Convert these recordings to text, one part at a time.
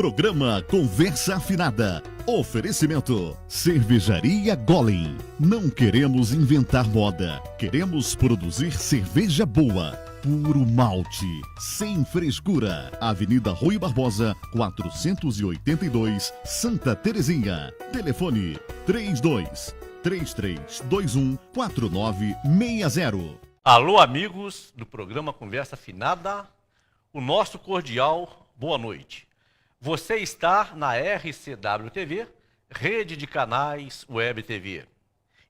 Programa Conversa Afinada. Oferecimento Cervejaria Golem. Não queremos inventar moda. Queremos produzir cerveja boa. Puro malte, sem frescura. Avenida Rui Barbosa, 482, Santa Terezinha. Telefone 32-3321-4960. Alô, amigos do programa Conversa Afinada. O nosso cordial boa noite. Você está na RCW TV, Rede de Canais Web TV.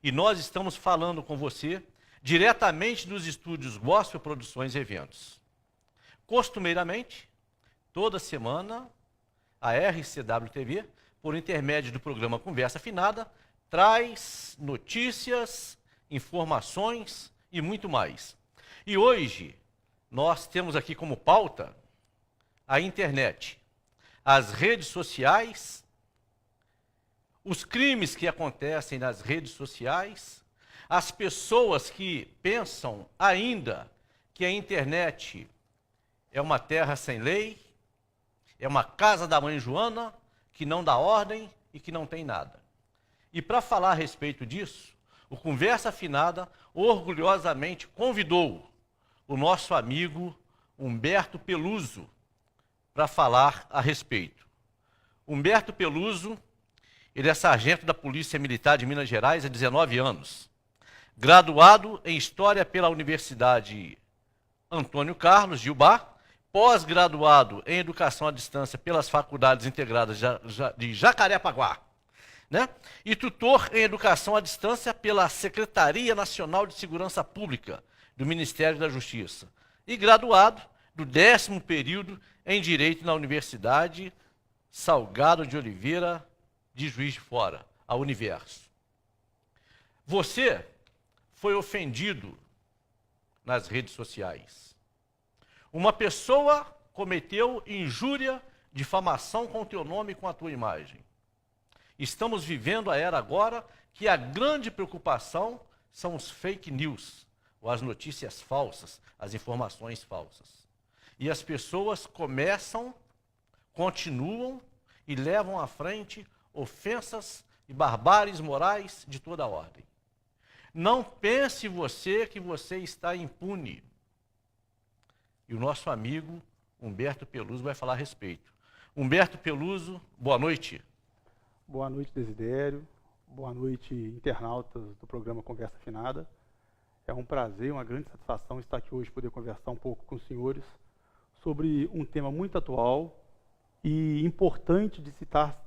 E nós estamos falando com você diretamente dos estúdios Gospel Produções e Eventos. Costumeiramente, toda semana, a RCW TV, por intermédio do programa Conversa Afinada, traz notícias, informações e muito mais. E hoje, nós temos aqui como pauta a internet, as redes sociais, os crimes que acontecem nas redes sociais, as pessoas que pensam ainda que a internet é uma terra sem lei, é uma casa da mãe Joana, que não dá ordem e que não tem nada. E para falar a respeito disso, o Conversa Afinada orgulhosamente convidou o nosso amigo Humberto Peluso para falar a respeito. Humberto Peluso, ele é sargento da Polícia Militar de Minas Gerais há 19 anos. Graduado em História pela Universidade Antônio Carlos de Ubá, pós-graduado em Educação à Distância pelas Faculdades Integradas de Jacarepaguá, né? E tutor em Educação à Distância pela Secretaria Nacional de Segurança Pública do Ministério da Justiça. E graduado do 10º período em Direito na Universidade Salgado de Oliveira de Juiz de Fora, a Universo. Você foi ofendido nas redes sociais. Uma pessoa cometeu injúria, difamação com o teu nome e com a tua imagem. Estamos vivendo a era agora que a grande preocupação são os fake news, ou as notícias falsas, as informações falsas. E as pessoas continuam e levam à frente ofensas e barbáries morais de toda a ordem. Não pense você que você está impune. E o nosso amigo Humberto Peluso vai falar a respeito. Humberto Peluso, boa noite. Boa noite, Desidério. Boa noite, internautas do programa Conversa Afinada. É um prazer, uma grande satisfação estar aqui hoje, poder conversar um pouco com os senhores sobre um tema muito atual e importante de se estar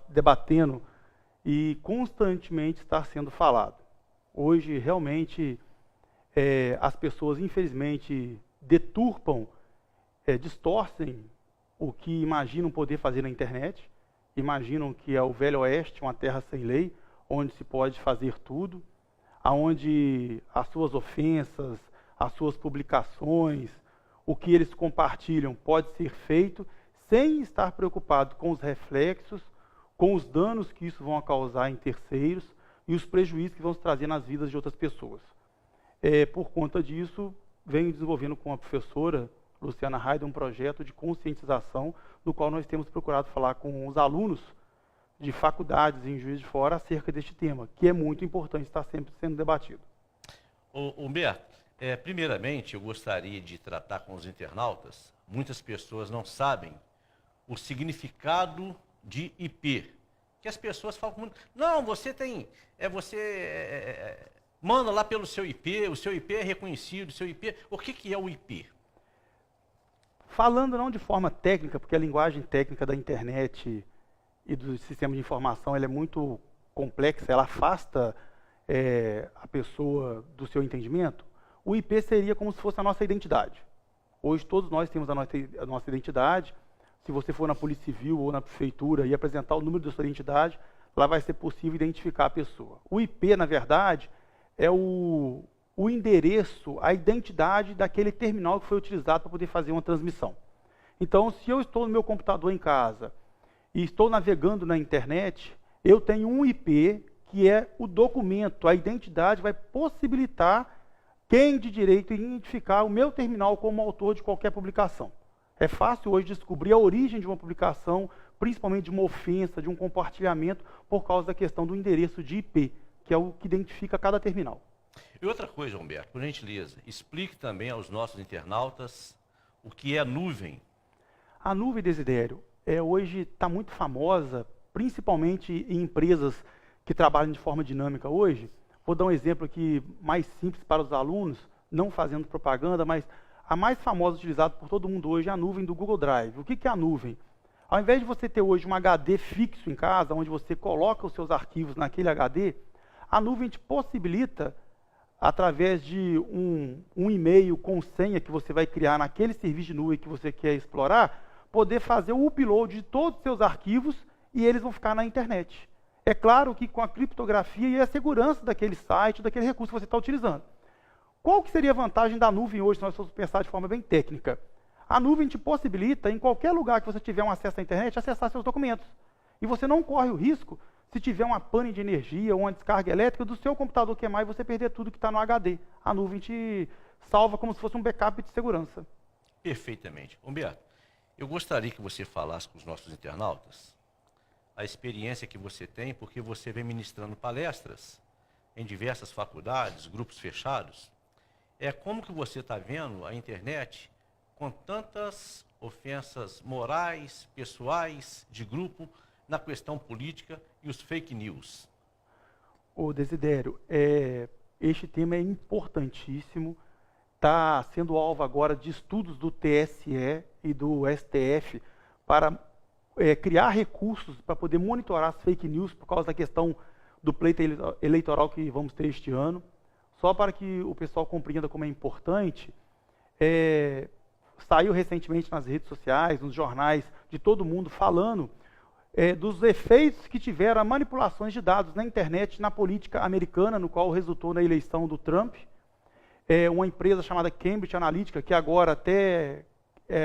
debatendo e constantemente estar sendo falado. Hoje, realmente, as pessoas, infelizmente, deturpam, distorcem o que imaginam poder fazer na internet, imaginam que é o Velho Oeste, uma terra sem lei, onde se pode fazer tudo, onde as suas ofensas, as suas publicações, o que eles compartilham pode ser feito sem estar preocupado com os reflexos, com os danos que isso vão causar em terceiros e os prejuízos que vão se trazer nas vidas de outras pessoas. Por conta disso, venho desenvolvendo com a professora Luciana Raida um projeto de conscientização, no qual nós temos procurado falar com os alunos de faculdades em Juiz de Fora acerca deste tema, que é muito importante, está sempre sendo debatido. Humberto, primeiramente eu gostaria de tratar com os internautas. Muitas pessoas não sabem o significado de IP. Que as pessoas falam muito, não, você tem, manda lá pelo seu IP, o seu IP é reconhecido, o seu IP, o que é o IP? Falando não de forma técnica, porque a linguagem técnica da internet e do sistema de informação ela é muito complexa, ela afasta a pessoa do seu entendimento, o IP seria como se fosse a nossa identidade. Hoje todos nós temos a nossa identidade. Se você for na Polícia Civil ou na Prefeitura e apresentar o número da sua identidade, lá vai ser possível identificar a pessoa. O IP, na verdade, é o endereço, a identidade daquele terminal que foi utilizado para poder fazer uma transmissão. Então, se eu estou no meu computador em casa e estou navegando na internet, eu tenho um IP que é o documento, a identidade vai possibilitar quem de direito identificar o meu terminal como autor de qualquer publicação. É fácil hoje descobrir a origem de uma publicação, principalmente de uma ofensa, de um compartilhamento, por causa da questão do endereço de IP, que é o que identifica cada terminal. E outra coisa, Humberto, por gentileza, explique também aos nossos internautas o que é nuvem. A nuvem, Desidério, hoje está muito famosa, principalmente em empresas que trabalham de forma dinâmica hoje. Vou dar um exemplo aqui mais simples para os alunos, não fazendo propaganda, mas a mais famosa utilizada por todo mundo hoje é a nuvem do Google Drive. O que é a nuvem? Ao invés de você ter hoje um HD fixo em casa, onde você coloca os seus arquivos naquele HD, a nuvem te possibilita, através de um e-mail com senha que você vai criar naquele serviço de nuvem que você quer explorar, poder fazer o upload de todos os seus arquivos e eles vão ficar na internet. É claro que com a criptografia e a segurança daquele site, daquele recurso que você está utilizando. Qual que seria a vantagem da nuvem hoje, se nós formos pensar de forma bem técnica? A nuvem te possibilita, em qualquer lugar que você tiver um acesso à internet, acessar seus documentos. E você não corre o risco, se tiver uma pane de energia ou uma descarga elétrica, do seu computador queimar e você perder tudo que está no HD. A nuvem te salva como se fosse um backup de segurança. Perfeitamente. Humberto, eu gostaria que você falasse com os nossos internautas a experiência que você tem, porque você vem ministrando palestras em diversas faculdades, grupos fechados. Como que você está vendo a internet com tantas ofensas morais, pessoais, de grupo, na questão política e os fake news? Ô Desidério, este tema é importantíssimo, está sendo alvo agora de estudos do TSE e do STF para criar recursos para poder monitorar as fake news por causa da questão do pleito eleitoral que vamos ter este ano. Só para que o pessoal compreenda como é importante, saiu recentemente nas redes sociais, nos jornais de todo mundo, falando dos efeitos que tiveram as manipulações de dados na internet, na política americana, no qual resultou na eleição do Trump. Uma empresa chamada Cambridge Analytica, que agora até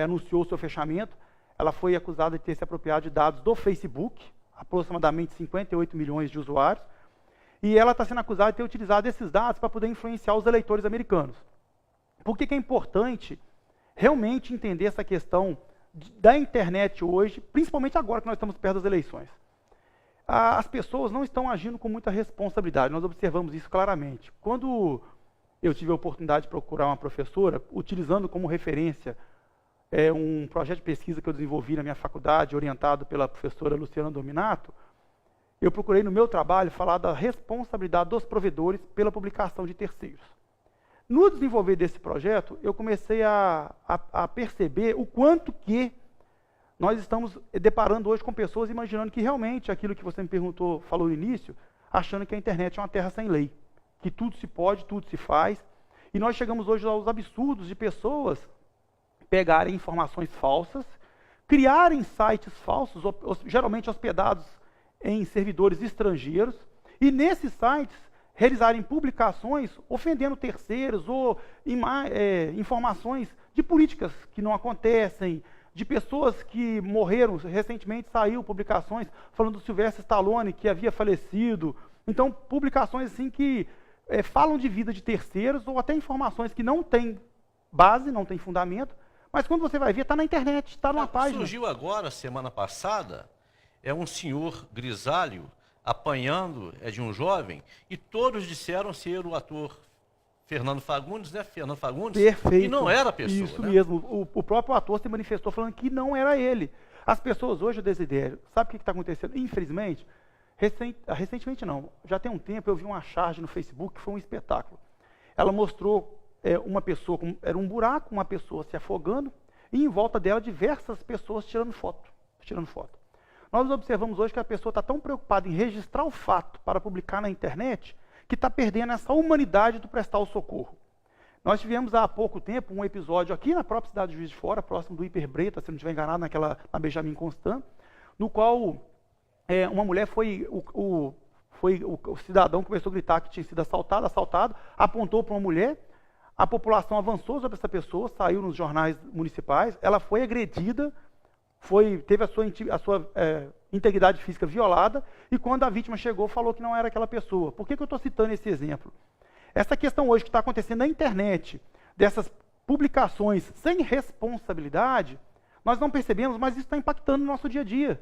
anunciou seu fechamento, ela foi acusada de ter se apropriado de dados do Facebook, aproximadamente 58 milhões de usuários, e ela está sendo acusada de ter utilizado esses dados para poder influenciar os eleitores americanos. Por que é importante realmente entender essa questão da internet hoje, principalmente agora que nós estamos perto das eleições? As pessoas não estão agindo com muita responsabilidade, nós observamos isso claramente. Quando eu tive a oportunidade de procurar uma professora, utilizando como referência um projeto de pesquisa que eu desenvolvi na minha faculdade, orientado pela professora Luciana Dominato, eu procurei no meu trabalho falar da responsabilidade dos provedores pela publicação de terceiros. No desenvolver desse projeto, eu comecei a perceber o quanto que nós estamos deparando hoje com pessoas imaginando que realmente aquilo que você me perguntou, falou no início, achando que a internet é uma terra sem lei, que tudo se pode, tudo se faz, e nós chegamos hoje aos absurdos de pessoas pegarem informações falsas, criarem sites falsos, geralmente hospedados em servidores estrangeiros, e nesses sites realizarem publicações ofendendo terceiros ou informações de políticas que não acontecem, de pessoas que morreram. Recentemente saiu publicações falando do Sylvester Stallone, que havia falecido. Então, publicações assim que falam de vida de terceiros, ou até informações que não têm base, não têm fundamento, mas quando você vai ver, está na internet, está numa página. Surgiu agora, semana passada, um senhor grisalho apanhando de um jovem, e todos disseram ser o ator Fernando Fagundes, né? Fernando Fagundes. Perfeito. E não era a pessoa. Isso, né? mesmo. O próprio ator se manifestou falando que não era ele. As pessoas hoje, o Desidério, sabe o que está acontecendo? Infelizmente, recentemente não, já tem um tempo eu vi uma charge no Facebook que foi um espetáculo. Ela mostrou uma pessoa, era um buraco, uma pessoa se afogando, e em volta dela diversas pessoas tirando foto. Nós observamos hoje que a pessoa está tão preocupada em registrar o fato para publicar na internet, que está perdendo essa humanidade do prestar o socorro. Nós tivemos há pouco tempo um episódio aqui na própria cidade de Juiz de Fora, próximo do Hiperbreta, se não estiver enganado, na Benjamin Constant, no qual uma mulher foi o cidadão começou a gritar que tinha sido assaltado, apontou para uma mulher, a população avançou sobre essa pessoa, saiu nos jornais municipais, ela foi agredida, teve a sua integridade física violada, e quando a vítima chegou, falou que não era aquela pessoa. Por que eu estou citando esse exemplo? Essa questão hoje que está acontecendo na internet, dessas publicações sem responsabilidade, nós não percebemos, mas isso está impactando no nosso dia a dia.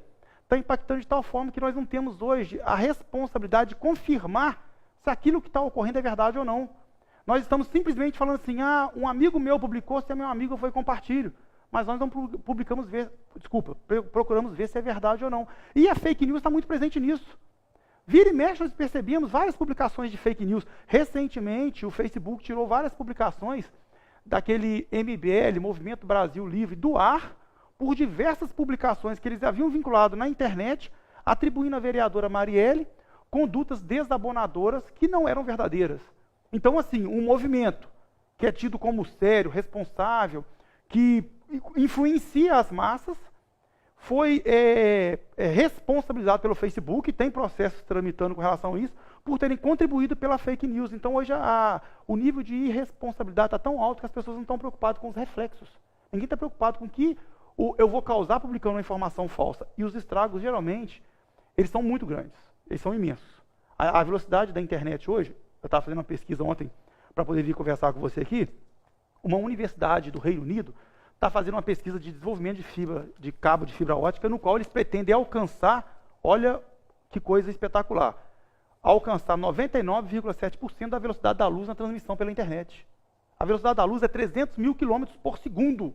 está impactando de tal forma que nós não temos hoje a responsabilidade de confirmar se aquilo que está ocorrendo é verdade ou não. Nós estamos simplesmente falando assim, um amigo meu publicou, se é meu amigo eu vou e compartilho. Mas nós não procuramos ver se é verdade ou não. E a fake news está muito presente nisso. Vira e mexe, nós percebemos várias publicações de fake news. Recentemente, o Facebook tirou várias publicações daquele MBL, Movimento Brasil Livre, do ar, por diversas publicações que eles haviam vinculado na internet, atribuindo à vereadora Marielle condutas desabonadoras que não eram verdadeiras. Então, assim, um movimento que é tido como sério, responsável, que influencia as massas, foi responsabilizado pelo Facebook, tem processos tramitando com relação a isso, por terem contribuído pela fake news. Então, hoje, o nível de irresponsabilidade está tão alto que as pessoas não estão preocupadas com os reflexos. Ninguém está preocupado com o que eu vou causar publicando uma informação falsa. E os estragos, geralmente, eles são muito grandes, eles são imensos. A velocidade da internet hoje, eu estava fazendo uma pesquisa ontem para poder vir conversar com você aqui, uma universidade do Reino Unido está fazendo uma pesquisa de desenvolvimento de cabo de fibra ótica, no qual eles pretendem alcançar, olha que coisa espetacular, alcançar 99,7% da velocidade da luz na transmissão pela internet. A velocidade da luz é 300 mil quilômetros por segundo.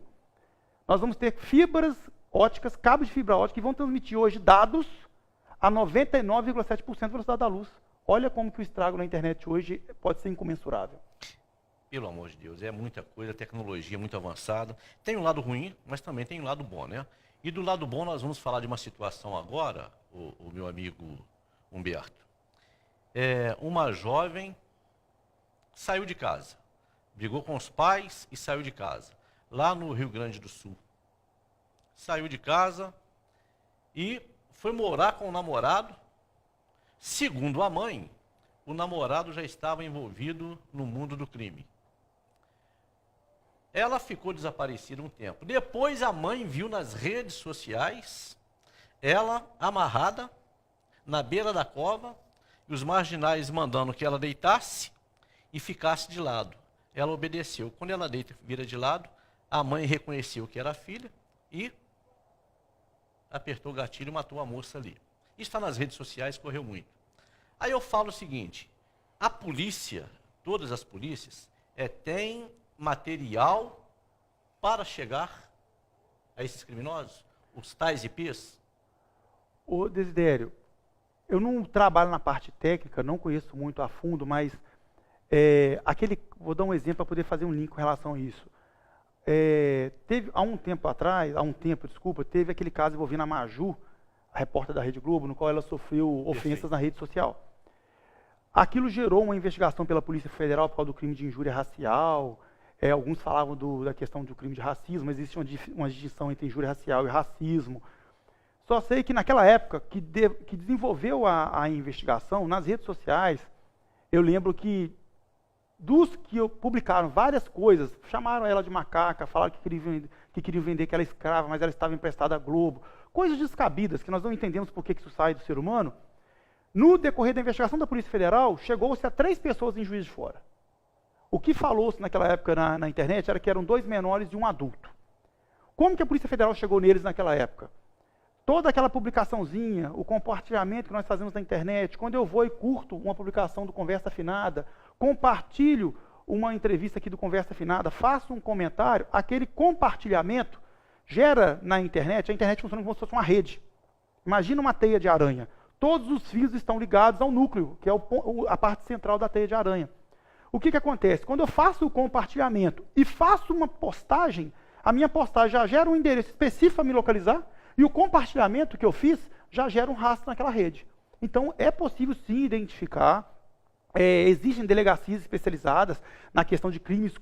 Nós vamos ter fibras óticas, cabos de fibra ótica, que vão transmitir hoje dados a 99,7% da velocidade da luz. Olha como que o estrago na internet hoje pode ser incomensurável. Pelo amor de Deus, é muita coisa, tecnologia muito avançada. Tem um lado ruim, mas também tem um lado bom, né? E do lado bom nós vamos falar de uma situação agora, o meu amigo Humberto. Uma jovem saiu de casa, brigou com os pais e saiu de casa, lá no Rio Grande do Sul. Saiu de casa e foi morar com o namorado. Segundo a mãe, o namorado já estava envolvido no mundo do crime. Ela ficou desaparecida um tempo. Depois a mãe viu nas redes sociais ela amarrada na beira da cova e os marginais mandando que ela deitasse e ficasse de lado. Ela obedeceu. Quando ela vira de lado, a mãe reconheceu que era a filha e apertou o gatilho e matou a moça ali. Isso está nas redes sociais, correu muito. Aí eu falo o seguinte, a polícia, todas as polícias, têm material para chegar a esses criminosos, os tais IPs? Ô Desidério, eu não trabalho na parte técnica, não conheço muito a fundo, mas vou dar um exemplo para poder fazer um link com relação a isso. Teve, há um tempo, teve aquele caso envolvendo a Maju, a repórter da Rede Globo, no qual ela sofreu ofensas na rede social. Aquilo gerou uma investigação pela Polícia Federal por causa do crime de injúria racial. Alguns falavam da questão do crime de racismo, mas existe uma distinção entre injúria racial e racismo. Só sei que naquela época que desenvolveu a investigação, nas redes sociais, eu lembro que dos que publicaram várias coisas, chamaram ela de macaca, falaram que queriam vender que ela é escrava, mas ela estava emprestada à Globo. Coisas descabidas, que nós não entendemos por que isso sai do ser humano. No decorrer da investigação da Polícia Federal, chegou-se a 3 pessoas em Juiz de Fora. O que falou-se naquela época na internet era que eram 2 menores e um adulto. Como que a Polícia Federal chegou neles naquela época? Toda aquela publicaçãozinha, o compartilhamento que nós fazemos na internet, quando eu vou e curto uma publicação do Conversa Afinada, compartilho uma entrevista aqui do Conversa Afinada, faço um comentário, aquele compartilhamento gera na internet, a internet funciona como se fosse uma rede. Imagina uma teia de aranha. Todos os fios estão ligados ao núcleo, que é a parte central da teia de aranha. O que acontece? Quando eu faço o compartilhamento e faço uma postagem, a minha postagem já gera um endereço específico para me localizar, e o compartilhamento que eu fiz já gera um rastro naquela rede. Então, é possível sim identificar, existem delegacias especializadas na questão de crimes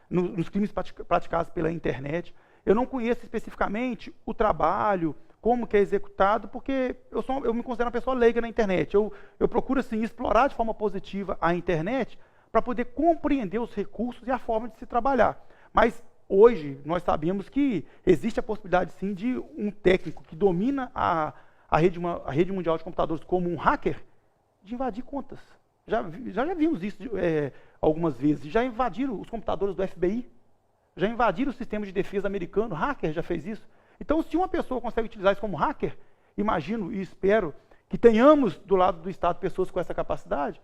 nos crimes praticados pela internet. Eu não conheço especificamente o trabalho, como que é executado, porque eu me considero uma pessoa leiga na internet. Eu procuro, assim, explorar de forma positiva a internet para poder compreender os recursos e a forma de se trabalhar. Mas hoje nós sabemos que existe a possibilidade, sim, de um técnico que domina a rede mundial de computadores como um hacker, de invadir contas. Já vimos isso algumas vezes. Já invadiram os computadores do FBI, já invadiram o sistema de defesa americano, hacker já fez isso. Então, se uma pessoa consegue utilizar isso como hacker, imagino e espero que tenhamos do lado do Estado pessoas com essa capacidade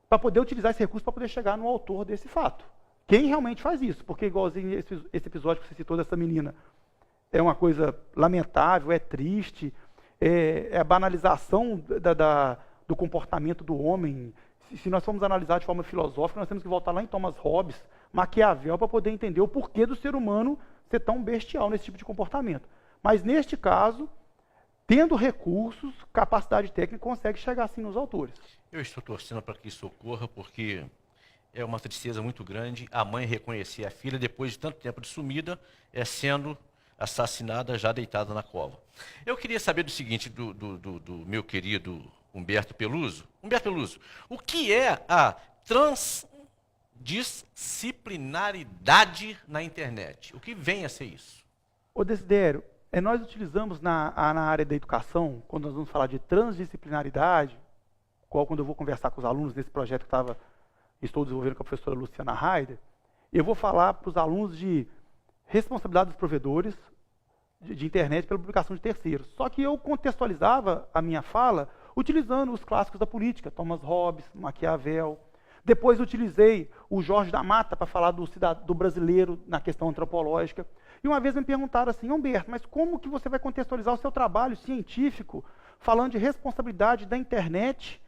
para poder utilizar esse recurso para poder chegar no autor desse fato. Quem realmente faz isso? Porque, igualzinho esse episódio que você citou dessa menina, é uma coisa lamentável, é triste, é a banalização do comportamento do homem. Se nós formos analisar de forma filosófica, nós temos que voltar lá em Thomas Hobbes, Maquiavel, para poder entender o porquê do ser humano ser tão bestial nesse tipo de comportamento. Mas, neste caso, tendo recursos, capacidade técnica, consegue chegar assim nos autores. Eu estou torcendo para que isso ocorra, porque é uma tristeza muito grande a mãe reconhecer a filha, depois de tanto tempo de sumida, sendo assassinada, já deitada na cova. Eu queria saber do seguinte, do meu querido Humberto Peluso. Humberto Peluso, o que é a transdisciplinaridade na internet? O que vem a ser isso? Ô Desidério, nós utilizamos na área da educação, quando nós vamos falar de transdisciplinaridade, quando eu vou conversar com os alunos nesse projeto que estou desenvolvendo com a professora Luciana Haider, eu vou falar para os alunos de responsabilidade dos provedores de internet pela publicação de terceiros. Só que eu contextualizava a minha fala utilizando os clássicos da política, Thomas Hobbes, Maquiavel. Depois utilizei o Jorge da Mata para falar do brasileiro na questão antropológica. E uma vez me perguntaram assim, Humberto, mas como que você vai contextualizar o seu trabalho científico falando de responsabilidade da internet,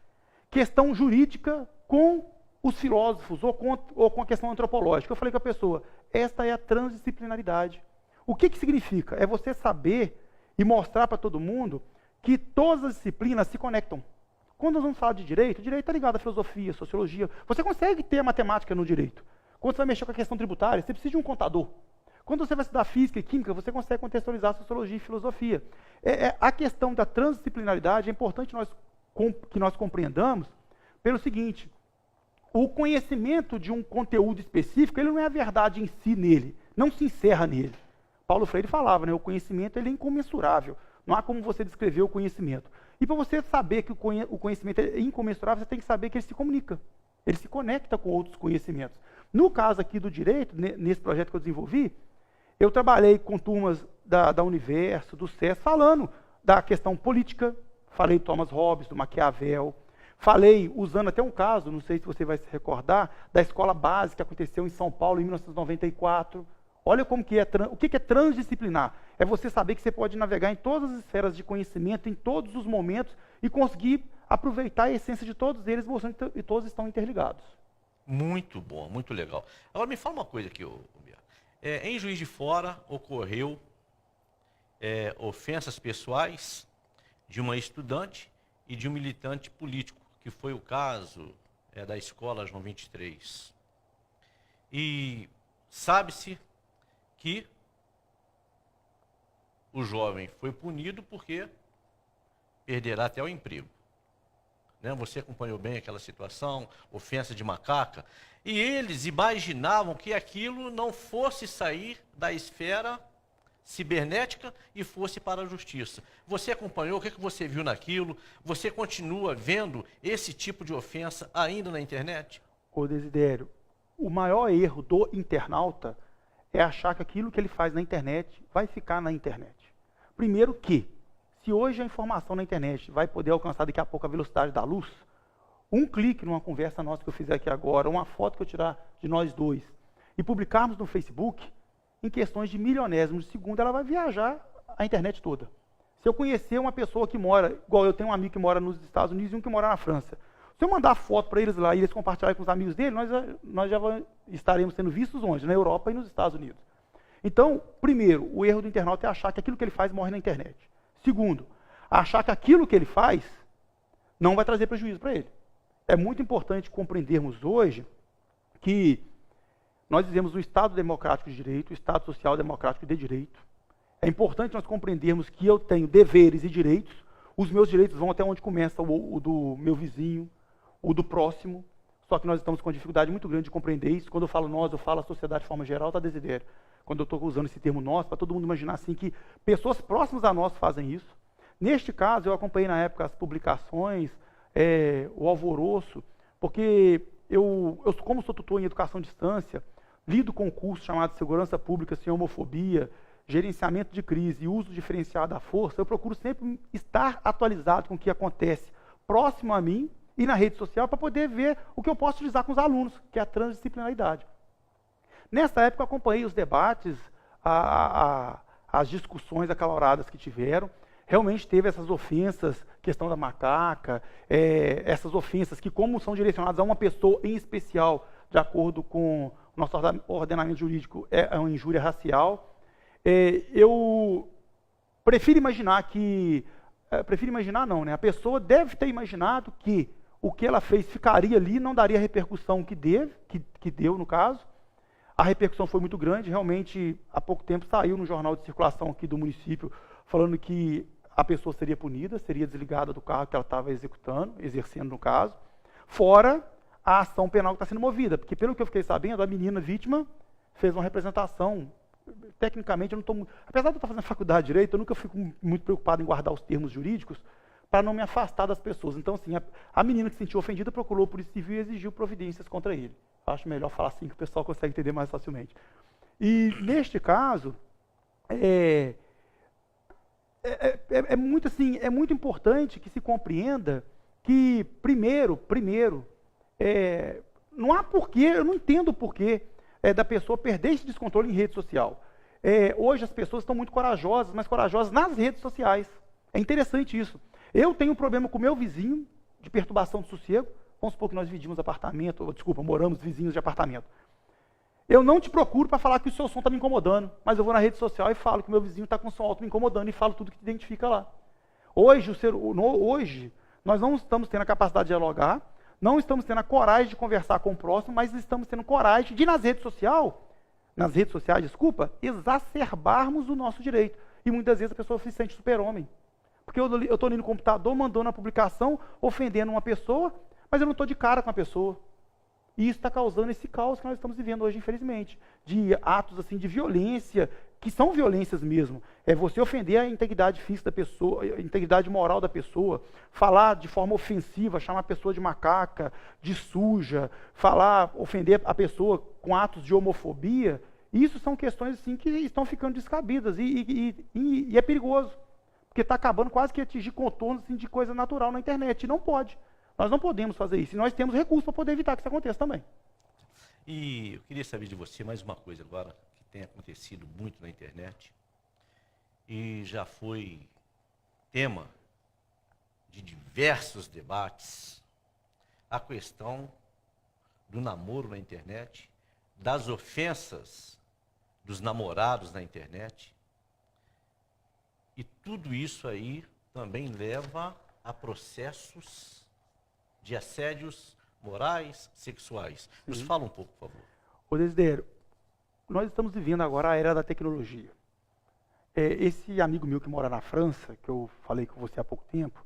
questão jurídica com os filósofos ou com a questão antropológica? Eu falei com a pessoa, esta é a transdisciplinaridade. O que significa? É você saber e mostrar para todo mundo que todas as disciplinas se conectam. Quando nós vamos falar de direito, o direito está ligado à filosofia, sociologia. Você consegue ter a matemática no direito. Quando você vai mexer com a questão tributária, você precisa de um contador. Quando você vai estudar física e química, você consegue contextualizar sociologia e filosofia. A questão da transdisciplinaridade é importante que nós compreendamos pelo seguinte, o conhecimento de um conteúdo específico, ele não é a verdade em si nele, não se encerra nele. Paulo Freire falava, né, o conhecimento ele é incomensurável, não há como você descrever o conhecimento. E para você saber que o conhecimento é incomensurável, você tem que saber que ele se comunica, ele se conecta com outros conhecimentos. No caso aqui do direito, nesse projeto que eu desenvolvi, eu trabalhei com turmas da Universo, do SES, falando da questão política, falei do Thomas Hobbes, do Maquiavel, falei, usando até um caso, não sei se você vai se recordar, da escola básica que aconteceu em São Paulo em 1994. Olha como que o que é transdisciplinar? É você saber que você pode navegar em todas as esferas de conhecimento, em todos os momentos, e conseguir aproveitar a essência de todos eles, mostrando que todos estão interligados. Muito bom, muito legal. Agora me fala uma coisa aqui, Humberto. Em Juiz de Fora ocorreu ofensas pessoais de uma estudante e de um militante político, que foi o caso da escola João 23. E sabe-se que o jovem foi punido porque perderá até o emprego. Né? Você acompanhou bem aquela situação, ofensa de macaca, e eles imaginavam que aquilo não fosse sair da esfera cibernética e fosse para a justiça. Você acompanhou, o que você viu naquilo? Você continua vendo esse tipo de ofensa ainda na internet? Ô Desidério, o maior erro do internauta é achar que aquilo que ele faz na internet vai ficar na internet. Primeiro que, se hoje a informação na internet vai poder alcançar daqui a pouco a velocidade da luz, um clique numa conversa nossa que eu fizer aqui agora, uma foto que eu tirar de nós dois, e publicarmos no Facebook, em questões de milionésimos de segundo, ela vai viajar a internet toda. Se eu conhecer uma pessoa que mora, igual eu tenho um amigo que mora nos Estados Unidos e um que mora na França, se eu mandar foto para eles lá e eles compartilharem com os amigos dele, nós já estaremos sendo vistos onde? Na Europa e nos Estados Unidos. Então, primeiro, o erro do internauta é achar que aquilo que ele faz morre na internet. Segundo, achar que aquilo que ele faz não vai trazer prejuízo para ele. É muito importante compreendermos hoje que nós vivemos um Estado democrático de direito, um Estado social democrático de direito. É importante nós compreendermos que eu tenho deveres e direitos. Os meus direitos vão até onde começa o do meu vizinho, o do próximo. Só que nós estamos com uma dificuldade muito grande de compreender isso. Quando eu falo nós, eu falo a sociedade de forma geral, tá, Desidério? Quando eu estou usando esse termo nós, para todo mundo imaginar assim que pessoas próximas a nós fazem isso. Neste caso, eu acompanhei na época as publicações, o alvoroço, porque eu, como sou tutor em educação à distância, lido com um curso chamado Segurança Pública Sem Homofobia, gerenciamento de crise e uso diferenciado da força, eu procuro sempre estar atualizado com o que acontece próximo a mim e na rede social para poder ver o que eu posso utilizar com os alunos, que é a transdisciplinaridade. Nessa época eu acompanhei os debates, as discussões acaloradas que tiveram. Realmente teve essas ofensas, questão da macaca, essas ofensas que, como são direcionadas a uma pessoa em especial, de acordo com o nosso ordenamento jurídico, é uma injúria racial. Eu prefiro imaginar que... prefiro imaginar não, né? A pessoa deve ter imaginado que o que ela fez ficaria ali, não daria a repercussão que deu, no caso. A repercussão foi muito grande, realmente, há pouco tempo saiu no jornal de circulação aqui do município, falando que a pessoa seria punida, seria desligada do carro que ela estava exercendo no caso, fora a ação penal que está sendo movida, porque pelo que eu fiquei sabendo, a menina vítima fez uma representação, tecnicamente, eu não estou, apesar de eu estar fazendo faculdade de Direito, eu nunca fico muito preocupado em guardar os termos jurídicos, para não me afastar das pessoas. Então, assim, a menina que se sentiu ofendida procurou a Polícia Civil e exigiu providências contra ele. Acho melhor falar assim, que o pessoal consegue entender mais facilmente. E, neste caso, é muito importante que se compreenda que, primeiro, não há porquê, eu não entendo o porquê da pessoa perder esse descontrole em rede social. Hoje as pessoas estão muito corajosas, mas corajosas nas redes sociais. É interessante isso. Eu tenho um problema com o meu vizinho, de perturbação de sossego. Vamos supor que nós dividimos apartamento, moramos vizinhos de apartamento. Eu não te procuro para falar que o seu som está me incomodando, mas eu vou na rede social e falo que o meu vizinho está com o som alto me incomodando e falo tudo que te identifica lá. Hoje, nós não estamos tendo a capacidade de dialogar, não estamos tendo a coragem de conversar com o próximo, mas estamos tendo coragem de, nas redes sociais, exacerbarmos o nosso direito. E muitas vezes a pessoa se sente super-homem. Porque eu estou ali no computador, mandando a publicação, ofendendo uma pessoa, mas eu não estou de cara com a pessoa. E isso está causando esse caos que nós estamos vivendo hoje, infelizmente. De atos assim, de violência, que são violências mesmo. É você ofender a integridade física da pessoa, a integridade moral da pessoa, falar de forma ofensiva, chamar a pessoa de macaca, de suja, ofender a pessoa com atos de homofobia. Isso são questões assim, que estão ficando descabidas e é perigoso. Porque está acabando quase que atingir contornos assim, de coisa natural na internet. E não pode. Nós não podemos fazer isso. E nós temos recursos para poder evitar que isso aconteça também. E eu queria saber de você mais uma coisa agora, que tem acontecido muito na internet. E já foi tema de diversos debates. A questão do namoro na internet, das ofensas dos namorados na internet. E tudo isso aí também leva a processos de assédios morais, sexuais. Nos fala um pouco, por favor. Ô Desidério, nós estamos vivendo agora a era da tecnologia. Esse amigo meu que mora na França, que eu falei com você há pouco tempo,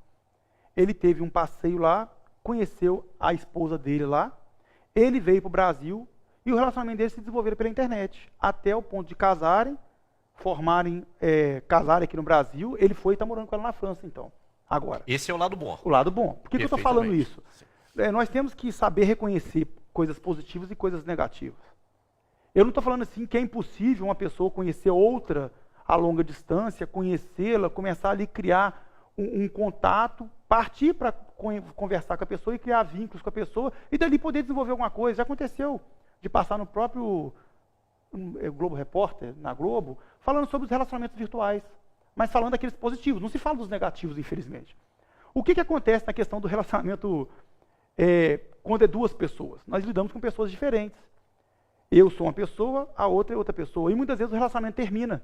ele teve um passeio lá, conheceu a esposa dele lá, ele veio para o Brasil e o relacionamento deles se desenvolveu pela internet, até o ponto de casarem, casarem aqui no Brasil. Ele foi e está morando com ela na França, então, agora. Esse é o lado bom. O lado bom. Por que eu estou falando isso? Nós temos que saber reconhecer coisas positivas e coisas negativas. Eu não estou falando assim que é impossível uma pessoa conhecer outra a longa distância, conhecê-la, começar ali a criar um contato, partir para conversar com a pessoa e criar vínculos com a pessoa e dali poder desenvolver alguma coisa. Já aconteceu de passar no próprio Globo Repórter, na Globo, falando sobre os relacionamentos virtuais, mas falando daqueles positivos, não se fala dos negativos, infelizmente. O que acontece na questão do relacionamento quando é duas pessoas? Nós lidamos com pessoas diferentes. Eu sou uma pessoa, a outra é outra pessoa, e muitas vezes o relacionamento termina.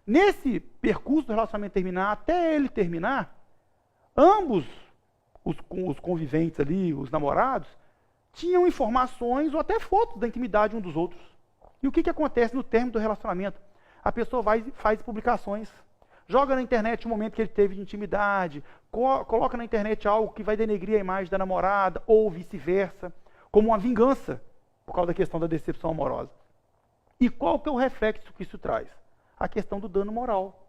Nesse percurso do relacionamento terminar, até ele terminar, ambos os conviventes ali, os namorados, tinham informações ou até fotos da intimidade um dos outros. E o que acontece no término do relacionamento? A pessoa vai e faz publicações, joga na internet o momento que ele teve de intimidade, coloca na internet algo que vai denegrir a imagem da namorada, ou vice-versa, como uma vingança, por causa da questão da decepção amorosa. E qual que é o reflexo que isso traz? A questão do dano moral.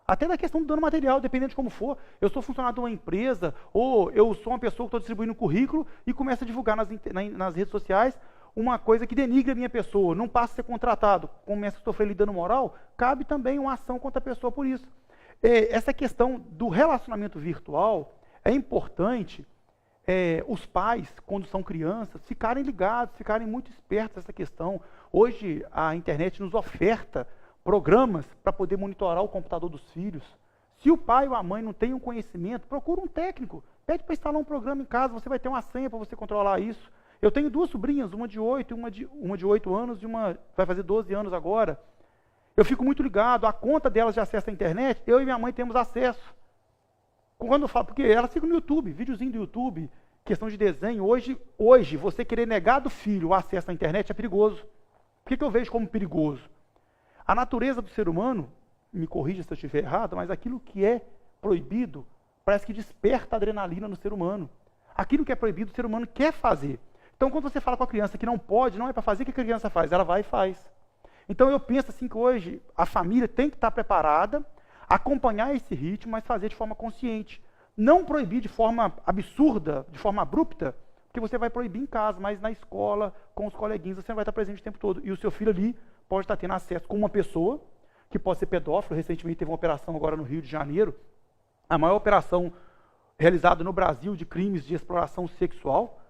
Até da questão do dano material, dependendo de como for. Eu sou funcionário de uma empresa, ou eu sou uma pessoa que estou distribuindo um currículo e começo a divulgar nas redes sociais uma coisa que denigre a minha pessoa, não passa a ser contratado, começa a sofrer dano moral, cabe também uma ação contra a pessoa por isso. Essa questão do relacionamento virtual é importante os pais, quando são crianças, ficarem ligados, ficarem muito espertos nessa questão. Hoje a internet nos oferta programas para poder monitorar o computador dos filhos. Se o pai ou a mãe não tem um conhecimento, procura um técnico, pede para instalar um programa em casa, você vai ter uma senha para você controlar isso. Eu tenho 2 sobrinhas, uma de 8 anos e uma vai fazer 12 anos agora. Eu fico muito ligado, a conta delas de acesso à internet, eu e minha mãe temos acesso. Quando eu falo, porque elas ficam no YouTube, videozinho do YouTube, questão de desenho. Hoje, você querer negar do filho o acesso à internet é perigoso. Por que eu vejo como perigoso? A natureza do ser humano, me corrija se eu estiver errado, mas aquilo que é proibido parece que desperta adrenalina no ser humano. Aquilo que é proibido, o ser humano quer fazer. Então, quando você fala com a criança que não pode, não é para fazer, o que a criança faz? Ela vai e faz. Então, eu penso assim que hoje a família tem que estar preparada, acompanhar esse ritmo, mas fazer de forma consciente. Não proibir de forma absurda, de forma abrupta, porque você vai proibir em casa, mas na escola, com os coleguinhas, você não vai estar presente o tempo todo. E o seu filho ali pode estar tendo acesso com uma pessoa, que pode ser pedófilo. Recentemente teve uma operação agora no Rio de Janeiro, a maior operação realizada no Brasil de crimes de exploração sexual.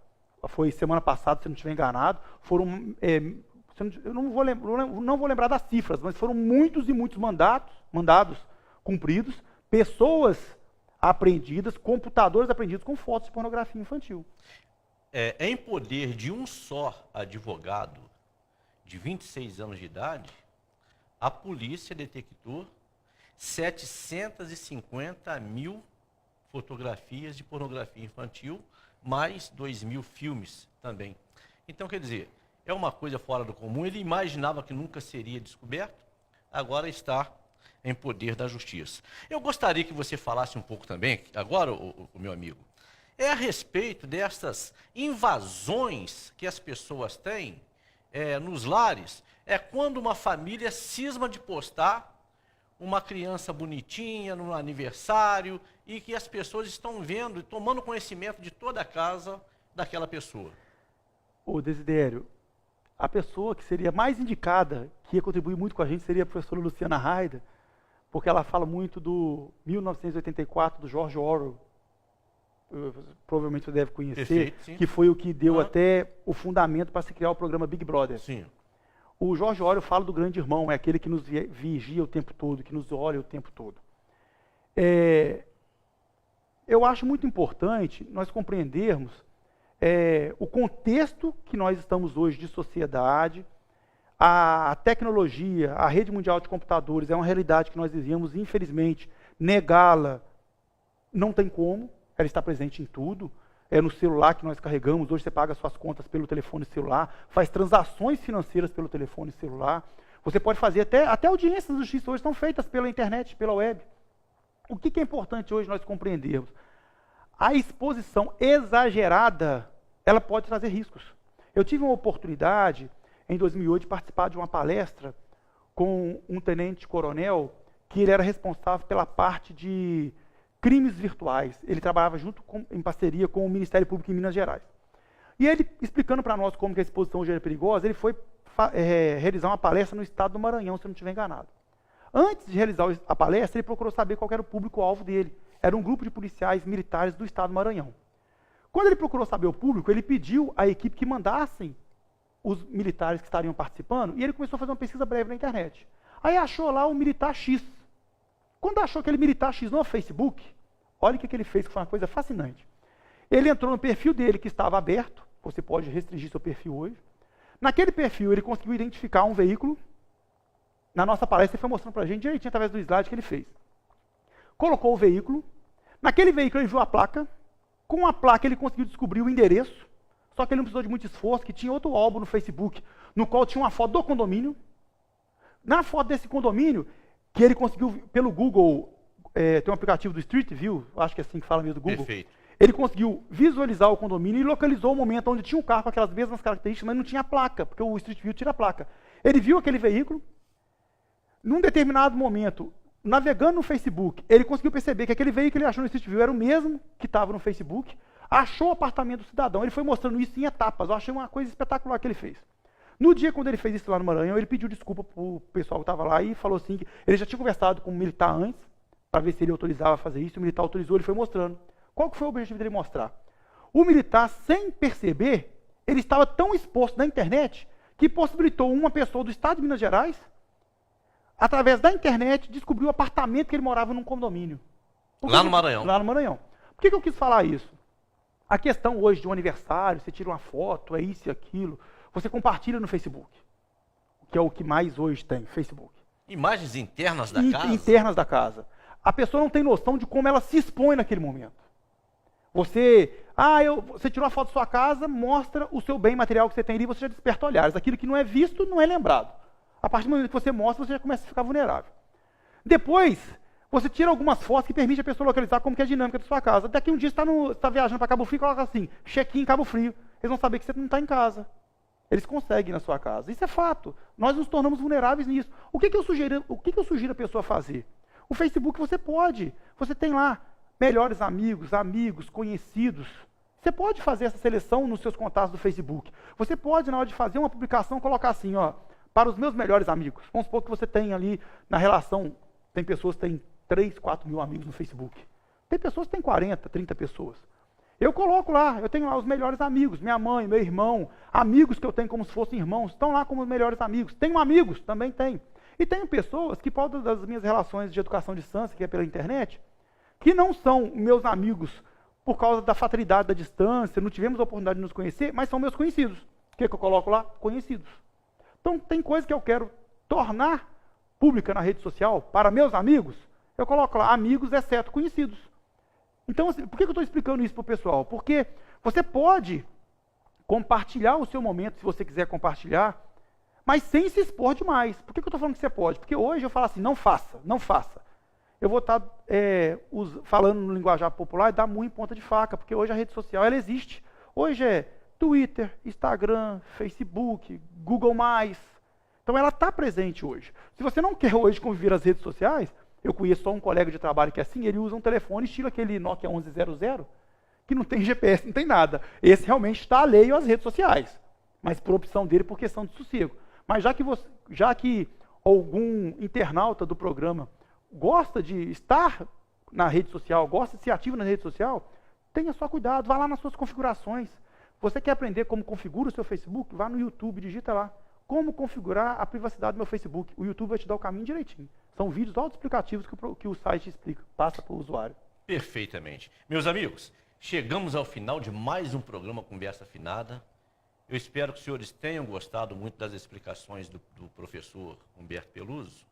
Foi semana passada, se eu não estiver enganado. Foram, eu não vou lembrar das cifras, mas foram muitos e muitos mandados cumpridos, pessoas apreendidas, computadores apreendidos com fotos de pornografia infantil. É em poder de um só advogado de 26 anos de idade, a polícia detectou 750 mil fotografias de pornografia infantil, mais 2.000 filmes também. Então, quer dizer, é uma coisa fora do comum. Ele imaginava que nunca seria descoberto, agora está em poder da justiça. Eu gostaria que você falasse um pouco também, agora, o meu amigo, a respeito dessas invasões que as pessoas têm nos lares. É quando uma família cisma de postar uma criança bonitinha no aniversário e que as pessoas estão vendo e tomando conhecimento de toda a casa daquela pessoa. Ô Desidério, a pessoa que seria mais indicada, que ia contribuir muito com a gente, seria a professora Luciana Haider, porque ela fala muito do 1984, do George Orwell. Provavelmente você deve conhecer, perfeito, que foi o que deu até o fundamento para se criar o programa Big Brother. Sim. O George Orwell fala do grande irmão, é aquele que nos vigia o tempo todo, que nos olha o tempo todo. Eu acho muito importante nós compreendermos o contexto que nós estamos hoje de sociedade. A tecnologia, a rede mundial de computadores é uma realidade que nós vivemos, infelizmente, negá-la não tem como, ela está presente em tudo. É no celular que nós carregamos, hoje você paga suas contas pelo telefone celular, faz transações financeiras pelo telefone celular. Você pode fazer até audiências da justiça hoje estão feitas pela internet, pela web. O que é importante hoje nós compreendermos? A exposição exagerada, ela pode trazer riscos. Eu tive uma oportunidade, em 2008, de participar de uma palestra com um tenente-coronel, que ele era responsável pela parte de crimes virtuais. Ele trabalhava em parceria com o Ministério Público em Minas Gerais. E ele, explicando para nós como que a exposição hoje era perigosa, ele foi realizar uma palestra no estado do Maranhão, se eu não estiver enganado. Antes de realizar a palestra, ele procurou saber qual era o público-alvo dele. Era um grupo de policiais militares do estado do Maranhão. Quando ele procurou saber o público, ele pediu à equipe que mandassem os militares que estariam participando, e ele começou a fazer uma pesquisa breve na internet. Aí achou lá o militar X. Quando achou aquele militar X no Facebook, olha o que ele fez, que foi uma coisa fascinante. Ele entrou no perfil dele, que estava aberto, você pode restringir seu perfil hoje. Naquele perfil, ele conseguiu identificar um veículo. Na nossa palestra, ele foi mostrando para a gente direitinho, através do slide que ele fez. Colocou o veículo. Naquele veículo, ele viu a placa. Com a placa, ele conseguiu descobrir o endereço. Só que ele não precisou de muito esforço, que tinha outro álbum no Facebook, no qual tinha uma foto do condomínio. Na foto desse condomínio, que ele conseguiu, pelo Google, tem um aplicativo do Street View, acho que é assim que fala mesmo do Google. Perfeito. Ele conseguiu visualizar o condomínio e localizou o momento onde tinha um carro com aquelas mesmas características, mas não tinha placa, porque o Street View tira a placa. Ele viu aquele veículo. Num determinado momento, navegando no Facebook, ele conseguiu perceber que aquele veículo que ele achou no Street View era o mesmo que estava no Facebook. achou o apartamento do cidadão. Ele foi mostrando isso em etapas. Eu achei uma coisa espetacular que ele fez. No dia, quando ele fez isso lá no Maranhão, ele pediu desculpa para o pessoal que estava lá e falou assim que ele já tinha conversado com o militar antes, para ver se ele autorizava a fazer isso. O militar autorizou, ele foi mostrando. Qual que foi o objetivo dele mostrar? O militar, sem perceber, ele estava tão exposto na internet que possibilitou uma pessoa do estado de Minas Gerais, através da internet, descobrir o apartamento que ele morava num condomínio. Lá no Maranhão. Lá no Maranhão. Por que eu quis falar isso? A questão hoje de um aniversário, você tira uma foto, é isso e aquilo, você compartilha no Facebook, que é o que mais hoje tem, Facebook. Imagens internas da casa? Internas da casa. A pessoa não tem noção de como ela se expõe naquele momento. Você tirou uma foto da sua casa, mostra o seu bem material que você tem ali, você já desperta olhares. Aquilo que não é visto, não é lembrado. A partir do momento que você mostra, você já começa a ficar vulnerável. Depois, você tira algumas fotos que permitem a pessoa localizar como que é a dinâmica da sua casa. Daqui um dia você está viajando para Cabo Frio e coloca assim, check-in em Cabo Frio. Eles vão saber que você não está em casa. Eles conseguem na sua casa. Isso é fato. Nós nos tornamos vulneráveis nisso. O que eu sugiro a pessoa fazer? O Facebook você pode. Você tem lá melhores amigos, conhecidos. Você pode fazer essa seleção nos seus contatos do Facebook. Você pode, na hora de fazer uma publicação, colocar assim, ó, para os meus melhores amigos. Vamos supor que você tem ali na relação, tem pessoas que têm 3, 4 mil amigos no Facebook. Tem pessoas que têm 40, 30 pessoas. Eu coloco lá, eu tenho lá os melhores amigos, minha mãe, meu irmão, amigos que eu tenho como se fossem irmãos, estão lá como os melhores amigos. Tenho amigos, também tem. E tenho pessoas que, por causa das minhas relações de educação à distância, que é pela internet, que não são meus amigos por causa da fatalidade da distância, não tivemos a oportunidade de nos conhecer, mas são meus conhecidos. O que eu coloco lá? Conhecidos. Então, tem coisa que eu quero tornar pública na rede social para meus amigos, eu coloco lá amigos, exceto conhecidos. Então, assim, por que eu estou explicando isso para o pessoal? Porque você pode compartilhar o seu momento, se você quiser compartilhar, mas sem se expor demais. Por que eu estou falando que você pode? Porque hoje eu falo assim, não faça, não faça. Eu vou estar falando no linguajar popular e dar murro em ponta de faca, porque hoje a rede social ela existe. Hoje é Twitter, Instagram, Facebook, Google+. Então ela está presente hoje. Se você não quer hoje conviver as redes sociais, eu conheço só um colega de trabalho que é assim, ele usa um telefone estilo aquele Nokia 1100, que não tem GPS, não tem nada. Esse realmente está alheio às redes sociais, mas por opção dele, por questão de sossego. Mas já que algum internauta do programa gosta de estar na rede social, gosta de ser ativo na rede social, tenha só cuidado, vá lá nas suas configurações. Você quer aprender como configura o seu Facebook? Vá no YouTube, digita lá, como configurar a privacidade do meu Facebook. O YouTube vai te dar o caminho direitinho. São vídeos autoexplicativos que o site explica, passa para o usuário. Perfeitamente. Meus amigos, chegamos ao final de mais um programa Conversa Afinada. Eu espero que os senhores tenham gostado muito das explicações do professor Humberto Peluso,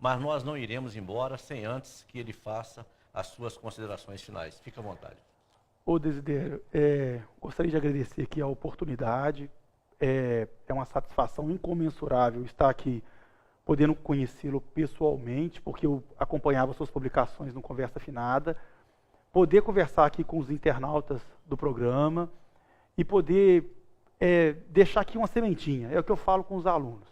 mas nós não iremos embora sem antes que ele faça as suas considerações finais. Fique à vontade. Ô Desidério, gostaria de agradecer aqui a oportunidade. É uma satisfação incomensurável estar aqui, podendo conhecê-lo pessoalmente, porque eu acompanhava suas publicações no Conversa Afinada, poder conversar aqui com os internautas do programa e poder deixar aqui uma sementinha. É o que eu falo com os alunos.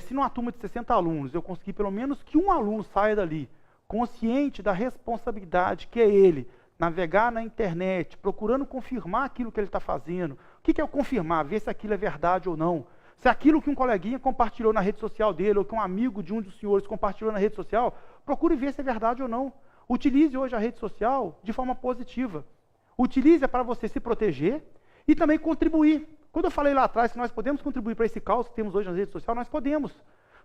Se numa turma de 60 alunos eu conseguir pelo menos que um aluno saia dali consciente da responsabilidade que é ele navegar na internet, procurando confirmar aquilo que ele está fazendo. O que é o confirmar? Ver se aquilo é verdade ou não. Se aquilo que um coleguinha compartilhou na rede social dele, ou que um amigo de um dos senhores compartilhou na rede social, procure ver se é verdade ou não. Utilize hoje a rede social de forma positiva. Utilize para você se proteger e também contribuir. Quando eu falei lá atrás que nós podemos contribuir para esse caos que temos hoje nas redes sociais, nós podemos.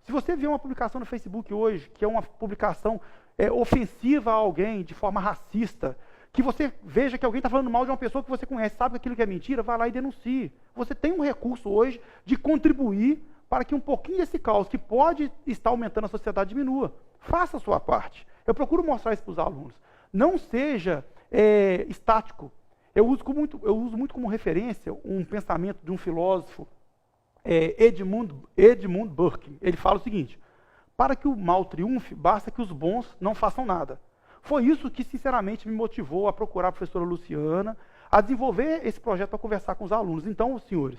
Se você vê uma publicação no Facebook hoje, que é uma publicação ofensiva a alguém, de forma racista, que você veja que alguém está falando mal de uma pessoa que você conhece, sabe que aquilo que é mentira, vá lá e denuncie. Você tem um recurso hoje de contribuir para que um pouquinho desse caos, que pode estar aumentando a sociedade, diminua. Faça a sua parte. Eu procuro mostrar isso para os alunos. Não seja estático. Eu uso muito como referência um pensamento de um filósofo, Edmund Burke. Ele fala o seguinte: para que o mal triunfe, basta que os bons não façam nada. Foi isso que, sinceramente, me motivou a procurar a professora Luciana, a desenvolver esse projeto para conversar com os alunos. Então, senhores,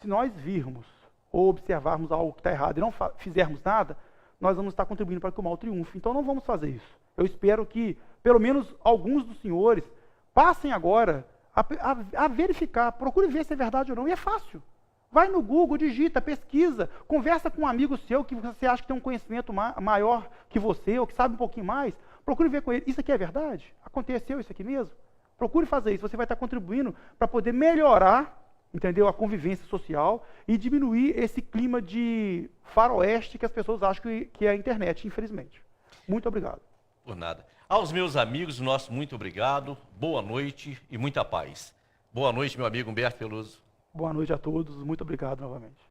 se nós virmos ou observarmos algo que está errado e não fizermos nada, nós vamos estar contribuindo para que o mal triunfe. Então, não vamos fazer isso. Eu espero que, pelo menos, alguns dos senhores passem agora a verificar, procure ver se é verdade ou não, e é fácil. Vai no Google, digita, pesquisa, conversa com um amigo seu que você acha que tem um conhecimento maior que você, ou que sabe um pouquinho mais, procure ver com ele, isso aqui é verdade? Aconteceu isso aqui mesmo? Procure fazer isso, você vai estar contribuindo para poder melhorar, entendeu, a convivência social e diminuir esse clima de faroeste que as pessoas acham que é a internet, infelizmente. Muito obrigado. Por nada. Aos meus amigos, nosso muito obrigado, boa noite e muita paz. Boa noite, meu amigo Humberto Peluso. Boa noite a todos, muito obrigado novamente.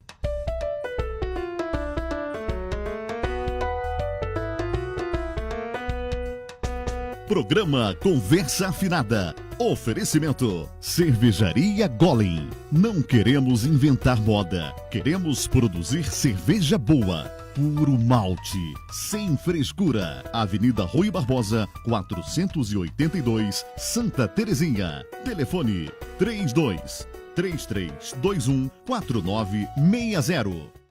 Programa Conversa Afinada. Oferecimento: Cervejaria Golem. Não queremos inventar moda. Queremos produzir cerveja boa. Puro malte, sem frescura. Avenida Rui Barbosa, 482, Santa Terezinha. Telefone: 32 3321 4960.